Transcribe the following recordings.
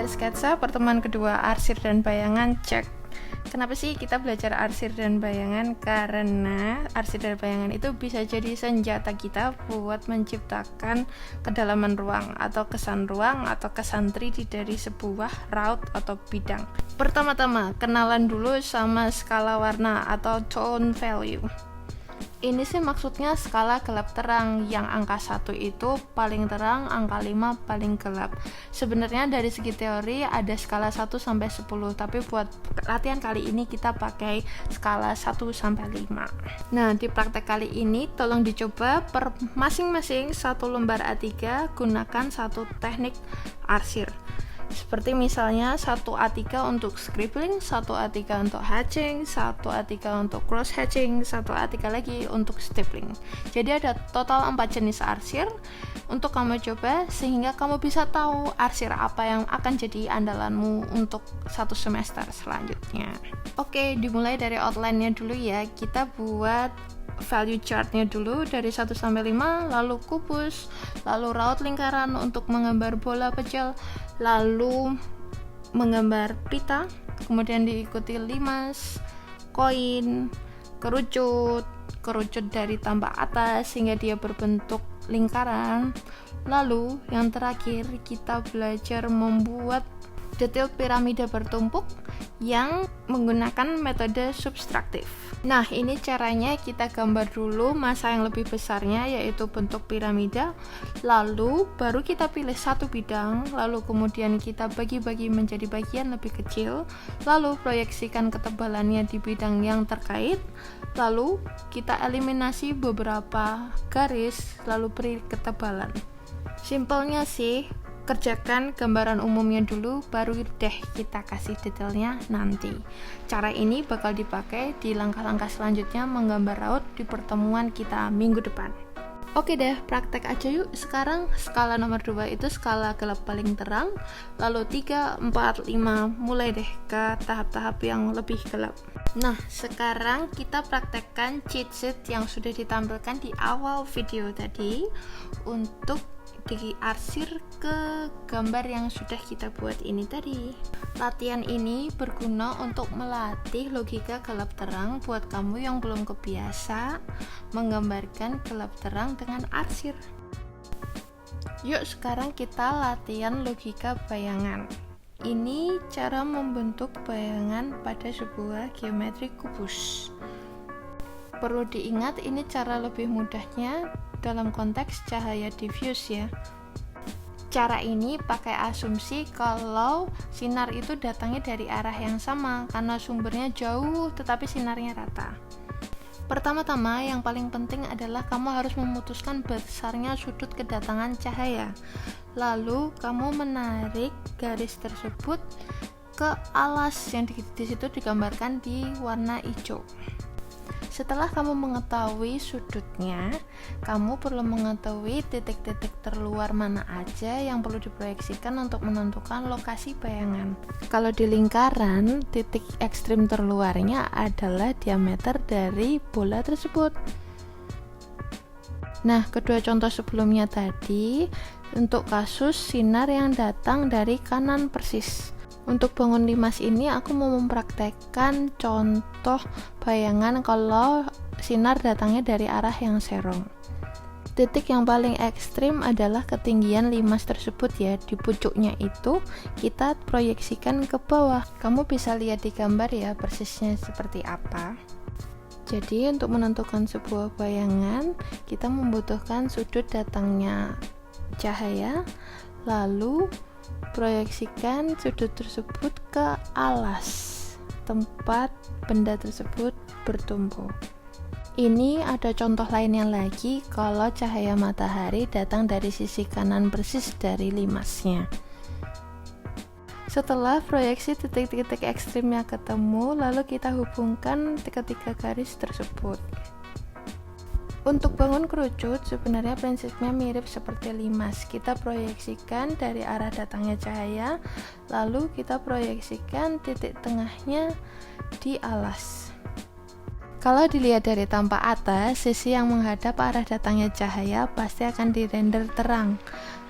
sketsa pertemuan kedua arsir dan bayangan, cek. Kenapa sih kita belajar arsir dan bayangan? Karena arsir dan bayangan itu bisa jadi senjata kita buat menciptakan kedalaman ruang atau kesan 3D dari sebuah raut atau bidang. Pertama-tama, kenalan dulu sama skala warna atau tone value. Ini sih maksudnya skala gelap terang, yang angka 1 itu paling terang, angka 5 paling gelap. Sebenarnya dari segi teori ada skala 1 sampai 10, tapi buat latihan kali ini kita pakai skala 1 sampai 5. Nah, di praktek kali ini tolong dicoba per masing-masing satu lembar A3 gunakan satu teknik arsir. Seperti misalnya 1 A3 untuk scribbling, 1 A3 untuk hatching, 1 A3 untuk cross hatching, 1 A3 lagi untuk stapling. Jadi ada total 4 jenis arsir untuk kamu coba sehingga kamu bisa tahu arsir apa yang akan jadi andalanmu untuk satu semester selanjutnya. Oke, dimulai dari outline-nya dulu ya. Kita buat value chart-nya dulu dari 1 sampai 5, lalu kubus, lalu raut lingkaran untuk menggambar bola pecel, lalu menggambar pita, kemudian diikuti limas, koin, kerucut dari tambah atas sehingga dia berbentuk lingkaran. Lalu yang terakhir kita belajar membuat detail piramida bertumpuk yang menggunakan metode subtraktif. Nah, ini caranya kita gambar dulu masa yang lebih besarnya, yaitu bentuk piramida, lalu baru kita pilih satu bidang, lalu kemudian kita bagi-bagi menjadi bagian lebih kecil, lalu proyeksikan ketebalannya di bidang yang terkait, lalu kita eliminasi beberapa garis, lalu beri ketebalan. Simpelnya sih, kerjakan gambaran umumnya dulu, baru deh kita kasih detailnya nanti. Cara ini bakal dipakai di langkah-langkah selanjutnya menggambar raut di pertemuan kita minggu depan. Oke deh, praktek aja yuk. Sekarang skala nomor 2 itu skala gelap paling terang, lalu 3, 4, 5, mulai deh ke tahap-tahap yang lebih gelap. Nah, sekarang kita praktekkan cheat sheet yang sudah ditampilkan di awal video tadi untuk diarsir ke gambar yang sudah kita buat ini tadi. Latihan ini berguna untuk melatih logika gelap terang buat kamu yang belum kebiasa menggambarkan gelap terang dengan arsir. Yuk sekarang kita latihan logika bayangan. Ini cara membentuk bayangan pada sebuah geometri kubus. Perlu diingat ini cara lebih mudahnya dalam konteks cahaya diffuse ya. Cara ini pakai asumsi kalau sinar itu datangnya dari arah yang sama karena sumbernya jauh tetapi sinarnya rata. Pertama-tama yang paling penting adalah kamu harus memutuskan besarnya sudut kedatangan cahaya. Lalu kamu menarik garis tersebut ke alas yang di situ digambarkan di warna hijau. Setelah kamu mengetahui sudutnya, kamu perlu mengetahui titik-titik terluar mana aja yang perlu diproyeksikan untuk menentukan lokasi bayangan. Kalau di lingkaran, titik ekstrim terluarnya adalah diameter dari bola tersebut. Nah, kedua contoh sebelumnya tadi, untuk kasus sinar yang datang dari kanan persis. Untuk bangun limas ini aku mau mempraktekkan contoh bayangan kalau sinar datangnya dari arah yang serong. Titik yang paling ekstrim adalah ketinggian limas tersebut ya. Di pucuknya itu kita proyeksikan ke bawah. Kamu bisa lihat di gambar ya persisnya seperti apa. Jadi untuk menentukan sebuah bayangan kita membutuhkan sudut datangnya cahaya, lalu proyeksikan sudut tersebut ke alas tempat benda tersebut bertumbuh. Ini ada contoh lainnya lagi kalau cahaya matahari datang dari sisi kanan persis dari limasnya. Setelah proyeksi titik-titik ekstrimnya ketemu, lalu kita hubungkan ketiga garis tersebut. Untuk bangun kerucut sebenarnya prinsipnya mirip seperti limas. Kita proyeksikan dari arah datangnya cahaya, lalu kita proyeksikan titik tengahnya di alas. Kalau dilihat dari tampak atas, sisi yang menghadap arah datangnya cahaya pasti akan dirender terang.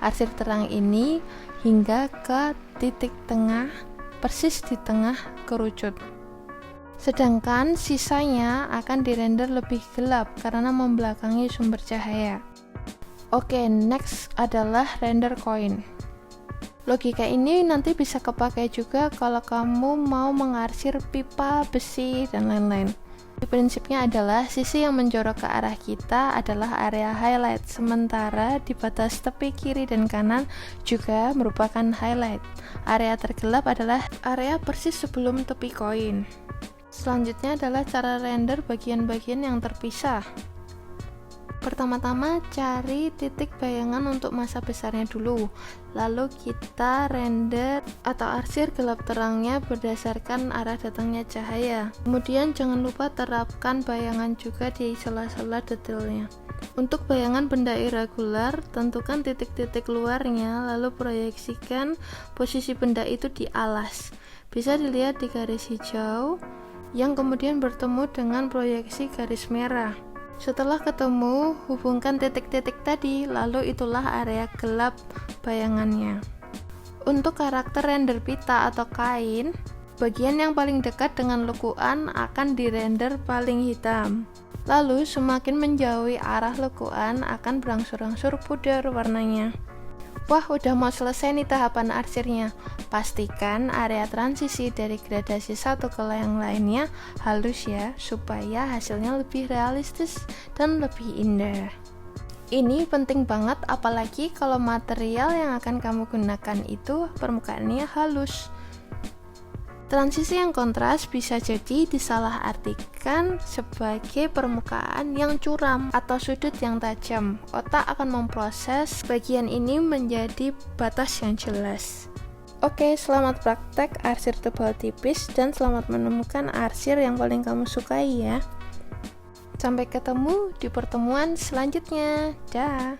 arsir terang ini hingga ke titik tengah, persis di tengah kerucut. Sedangkan sisanya akan dirender lebih gelap karena membelakangi sumber cahaya. Oke, next adalah render coin. Logika ini nanti bisa kepakai juga kalau kamu mau mengarsir pipa, besi, dan lain-lain. Prinsipnya adalah sisi yang menjorok ke arah kita adalah area highlight, sementara di batas tepi kiri dan kanan juga merupakan highlight. Area tergelap adalah area persis sebelum tepi koin. Selanjutnya adalah cara render bagian-bagian yang terpisah. Pertama-tama cari titik bayangan untuk masa besarnya dulu, lalu kita render atau arsir gelap terangnya berdasarkan arah datangnya cahaya. Kemudian jangan lupa terapkan bayangan juga di sela-sela detailnya. Untuk bayangan benda irregular, tentukan titik-titik luarnya, lalu proyeksikan posisi benda itu di alas. Bisa dilihat di garis hijau yang kemudian bertemu dengan proyeksi garis merah. Setelah ketemu, hubungkan titik-titik tadi, lalu itulah area gelap bayangannya. Untuk karakter render pita atau kain, bagian yang paling dekat dengan lekukan akan dirender paling hitam. Lalu semakin menjauhi arah lekukan akan berangsur-angsur pudar warnanya. Wah, udah mau selesai nih tahapan arsirnya. Pastikan area transisi dari gradasi satu ke yang lainnya halus ya, supaya hasilnya lebih realistis dan lebih indah. Ini penting banget, apalagi kalau material yang akan kamu gunakan itu permukaannya halus. Transisi yang kontras bisa jadi disalahartikan sebagai permukaan yang curam atau sudut yang tajam. Otak akan memproses bagian ini menjadi batas yang jelas. Oke, selamat praktek arsir tebal tipis dan selamat menemukan arsir yang paling kamu sukai ya. Sampai ketemu di pertemuan selanjutnya. Dah.